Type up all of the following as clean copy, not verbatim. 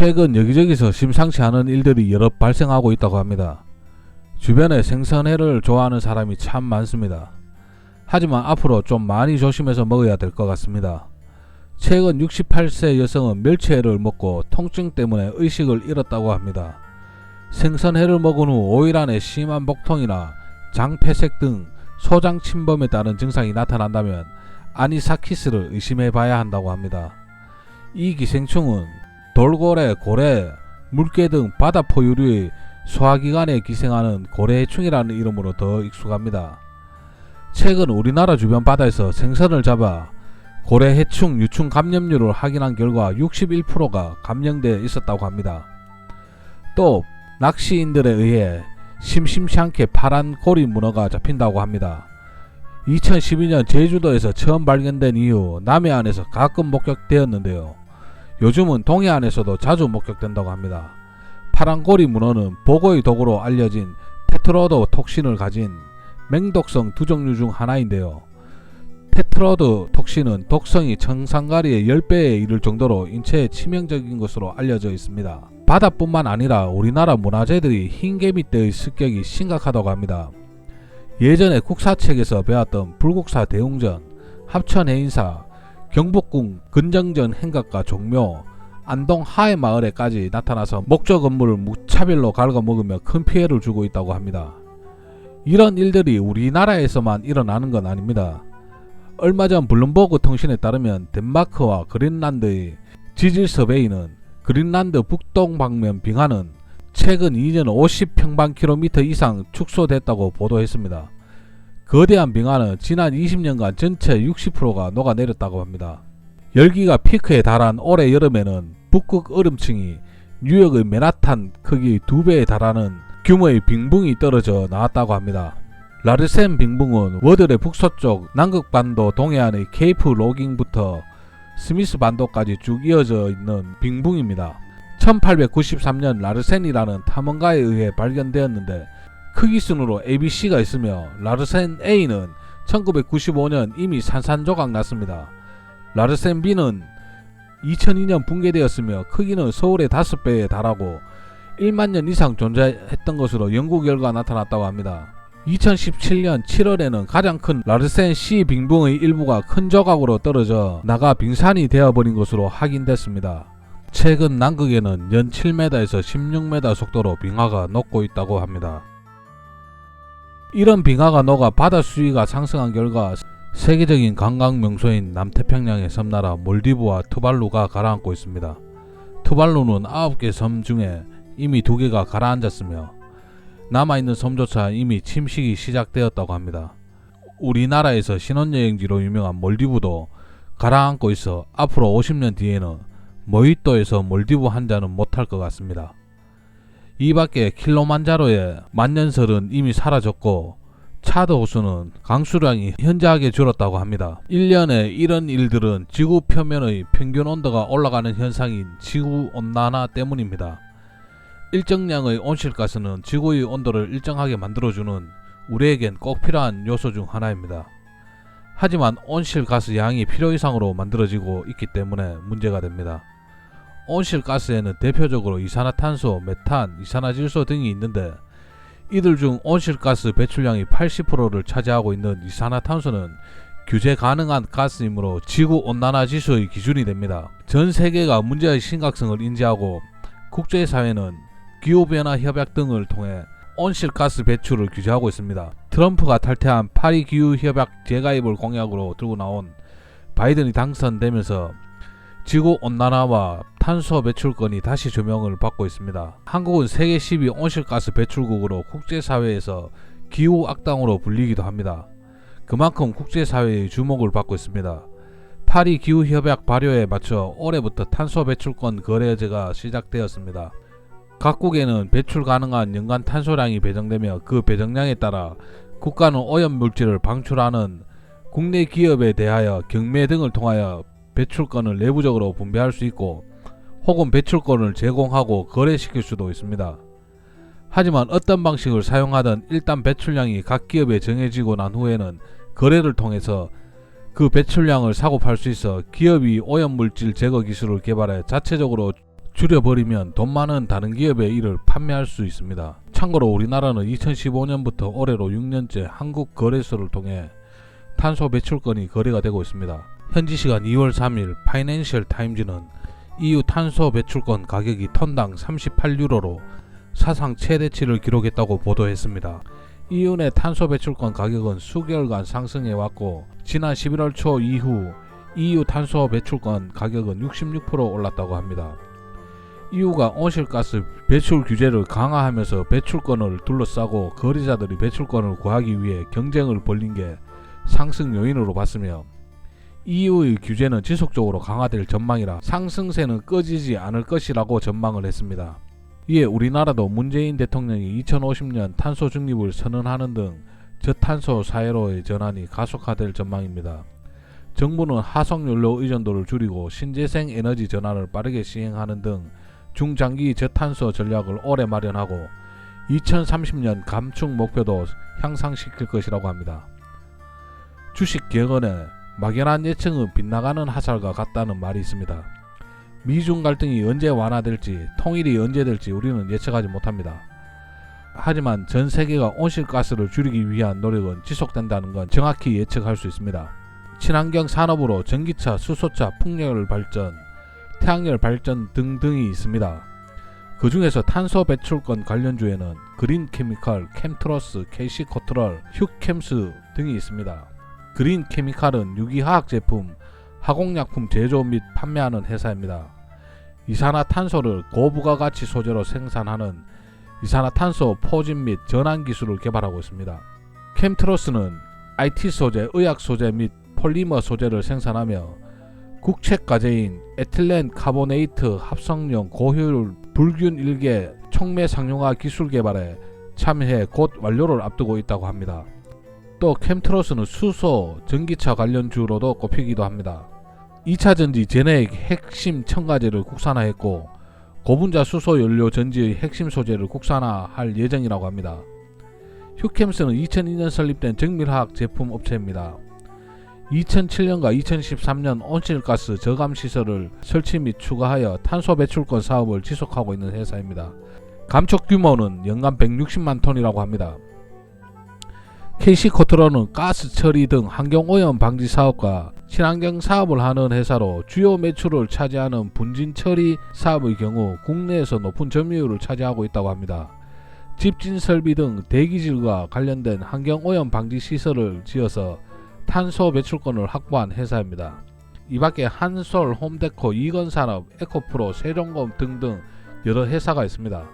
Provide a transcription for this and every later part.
최근 여기저기서 심상치 않은 일들이 여러 발생하고 있다고 합니다. 주변에 생선회를 좋아하는 사람이 참 많습니다. 하지만 앞으로 좀 많이 조심해서 먹어야 될 것 같습니다. 최근 68세 여성은 멸치회를 먹고 통증 때문에 의식을 잃었다고 합니다. 생선회를 먹은 후 5일 안에 심한 복통이나 장폐색 등 소장 침범에 따른 증상이 나타난다면 아니사키스를 의심해 봐야 한다고 합니다. 이 기생충은 돌고래, 고래, 물개 등 바다 포유류의 소화기관에 기생하는 고래해충이라는 이름으로 더 익숙합니다. 최근 우리나라 주변 바다에서 생선을 잡아 고래해충 유충 감염률을 확인한 결과 61%가 감염되어 있었다고 합니다. 또 낚시인들에 의해 심심치 않게 파란 고리 문어가 잡힌다고 합니다. 2012년 제주도에서 처음 발견된 이후 남해안에서 가끔 목격되었는데요. 요즘은 동해안에서도 자주 목격된다고 합니다. 파란고리 문어는 보고의 도구로 알려진 테트로도 톡신을 가진 맹독성 두 종류 중 하나인데요. 테트로도 톡신은 독성이 청산가리의 10배에 이를 정도로 인체에 치명적인 것으로 알려져 있습니다. 바다뿐만 아니라 우리나라 문화재들이 흰개미떼의 습격이 심각하다고 합니다. 예전에 국사책에서 배웠던 불국사 대웅전, 합천해인사, 경복궁 근정전 행각과 종묘, 안동 하회마을에까지 나타나서 목조 건물을 무차별로 갉아먹으며 큰 피해를 주고 있다고 합니다. 이런 일들이 우리나라에서만 일어나는 건 아닙니다. 얼마 전 블룸버그 통신에 따르면 덴마크와 그린란드의 지질 서베이는 그린란드 북동방면 빙하는 최근 2년 50평방킬로미터 이상 축소됐다고 보도했습니다. 거대한 빙하는 지난 20년간 전체 60%가 녹아내렸다고 합니다. 열기가 피크에 달한 올해 여름에는 북극 얼음층이 뉴욕의 맨하탄 크기 2배에 달하는 규모의 빙붕이 떨어져 나왔다고 합니다. 라르센 빙붕은 워들의 북서쪽 남극반도 동해안의 케이프 로깅부터 스미스 반도까지 쭉 이어져 있는 빙붕입니다. 1893년 라르센이라는 탐험가에 의해 발견되었는데 크기 순으로 ABC가 있으며 라르센 A는 1995년 이미 산산조각 났습니다. 라르센 B는 2002년 붕괴되었으며 크기는 서울의 5배에 달하고 1만 년 이상 존재했던 것으로 연구 결과 나타났다고 합니다. 2017년 7월에는 가장 큰 라르센 C 빙붕의 일부가 큰 조각으로 떨어져 나가 빙산이 되어버린 것으로 확인됐습니다. 최근 남극에는 연 7m에서 16m 속도로 빙하가 녹고 있다고 합니다. 이런 빙하가 녹아 바다 수위가 상승한 결과 세계적인 관광 명소인 남태평양의 섬나라 몰디브와 투발루가 가라앉고 있습니다. 투발루는 9개 섬 중에 이미 2개가 가라앉았으며 남아있는 섬조차 이미 침식이 시작되었다고 합니다. 우리나라에서 신혼여행지로 유명한 몰디브도 가라앉고 있어 앞으로 50년 뒤에는 모히또에서 몰디브 한 잔은 못할 것 같습니다. 이 밖에 킬로만자로의 만년설은 이미 사라졌고 차드 호수는 강수량이 현저하게 줄었다고 합니다. 1년에 이런 일들은 지구 표면의 평균 온도가 올라가는 현상인 지구온난화 때문입니다. 일정량의 온실가스는 지구의 온도를 일정하게 만들어주는 우리에겐 꼭 필요한 요소 중 하나입니다. 하지만 온실가스 양이 필요 이상으로 만들어지고 있기 때문에 문제가 됩니다. 온실가스에는 대표적으로 이산화탄소, 메탄, 이산화질소 등이 있는데 이들 중 온실가스 배출량이 80%를 차지하고 있는 이산화탄소는 규제 가능한 가스이므로 지구온난화 지수의 기준이 됩니다. 전 세계가 문제의 심각성을 인지하고 국제사회는 기후변화 협약 등을 통해 온실가스 배출을 규제하고 있습니다. 트럼프가 탈퇴한 파리 기후협약 재가입을 공약으로 들고 나온 바이든이 당선되면서 지구온난화와 탄소 배출권이 다시 조명을 받고 있습니다. 한국은 세계 10위 온실가스 배출국으로 국제사회에서 기후악당으로 불리기도 합니다. 그만큼 국제사회의 주목을 받고 있습니다. 파리 기후협약 발효에 맞춰 올해부터 탄소 배출권 거래제가 시작되었습니다. 각국에는 배출 가능한 연간 탄소량이 배정되며 그 배정량에 따라 국가는 오염물질을 방출하는 국내 기업에 대하여 경매 등을 통하여 배출권을 내부적으로 분배할 수 있고 혹은 배출권을 제공하고 거래시킬 수도 있습니다. 하지만 어떤 방식을 사용하든 일단 배출량이 각 기업에 정해지고 난 후에는 거래를 통해서 그 배출량을 사고 팔 수 있어 기업이 오염물질 제거 기술을 개발해 자체적으로 줄여버리면 돈 많은 다른 기업에 이를 판매할 수 있습니다. 참고로 우리나라는 2015년부터 올해로 6년째 한국 거래소를 통해 탄소 배출권이 거래가 되고 있습니다. 현지 시간 2월 3일 파이낸셜 타임즈는 EU 탄소 배출권 가격이 톤당 38유로로 사상 최대치를 기록했다고 보도했습니다. EU 내 탄소 배출권 가격은 수개월간 상승해 왔고 지난 11월 초 이후 EU 탄소 배출권 가격은 66% 올랐다고 합니다. EU가 온실가스 배출 규제를 강화하면서 배출권을 둘러싸고 거래자들이 배출권을 구하기 위해 경쟁을 벌린 게 상승 요인으로 봤으며 EU의 규제는 지속적으로 강화될 전망이라 상승세는 꺼지지 않을 것이라고 전망을 했습니다. 이에 우리나라도 문재인 대통령이 2050년 탄소 중립을 선언하는 등 저탄소 사회로의 전환이 가속화될 전망입니다. 정부는 화석연료 의존도를 줄이고 신재생 에너지 전환을 빠르게 시행하는 등 중장기 저탄소 전략을 오래 마련하고 2030년 감축 목표도 향상시킬 것이라고 합니다. 주식경언에 막연한 예측은 빗나가는 화살과 같다는 말이 있습니다. 미중 갈등이 언제 완화될지 통일이 언제 될지 우리는 예측하지 못합니다. 하지만 전 세계가 온실가스를 줄이기 위한 노력은 지속된다는 건 정확히 예측할 수 있습니다. 친환경 산업으로 전기차, 수소차, 풍력 발전, 태양열 발전 등등이 있습니다. 그 중에서 탄소 배출권 관련주에는 그린케미칼, 캠트러스, KC코트럴, 휴캠스 등이 있습니다. 그린케미칼은 유기화학 제품, 화공약품 제조 및 판매하는 회사입니다. 이산화탄소를 고부가가치 소재로 생산하는 이산화탄소 포진 및 전환 기술을 개발하고 있습니다. 캠트러스는 IT 소재, 의학 소재 및 폴리머 소재를 생산하며 국책과제인 에틸렌 카보네이트 합성용 고효율 불균 일개 촉매 상용화 기술 개발에 참여해 곧 완료를 앞두고 있다고 합니다. 또 캠트러스는 수소, 전기차 관련주로도 꼽히기도 합니다. 2차 전지 제네익 핵심 첨가제를 국산화했고 고분자 수소 연료 전지의 핵심 소재를 국산화할 예정이라고 합니다. 휴캠스는 2002년 설립된 정밀화학 제품 업체입니다. 2007년과 2013년 온실가스 저감 시설을 설치 및 추가하여 탄소 배출권 사업을 지속하고 있는 회사입니다. 감축 규모는 연간 160만 톤이라고 합니다. KC코트럴은 가스 처리 등 환경오염 방지 사업과 친환경 사업을 하는 회사로 주요 매출을 차지하는 분진 처리 사업의 경우 국내에서 높은 점유율을 차지하고 있다고 합니다. 집진 설비 등 대기질과 관련된 환경오염 방지 시설을 지어서 탄소 배출권을 확보한 회사입니다. 이 밖에 한솔, 홈데코, 이건산업, 에코프로, 세종검 등등 여러 회사가 있습니다.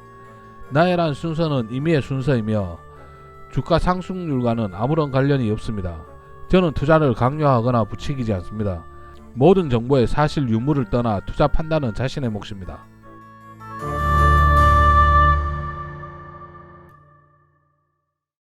나열한 순서는 임의의 순서이며 주가 상승률과는 아무런 관련이 없습니다. 저는 투자를 강요하거나 부추기지 않습니다. 모든 정보의 사실 유무를 떠나 투자 판단은 자신의 몫입니다.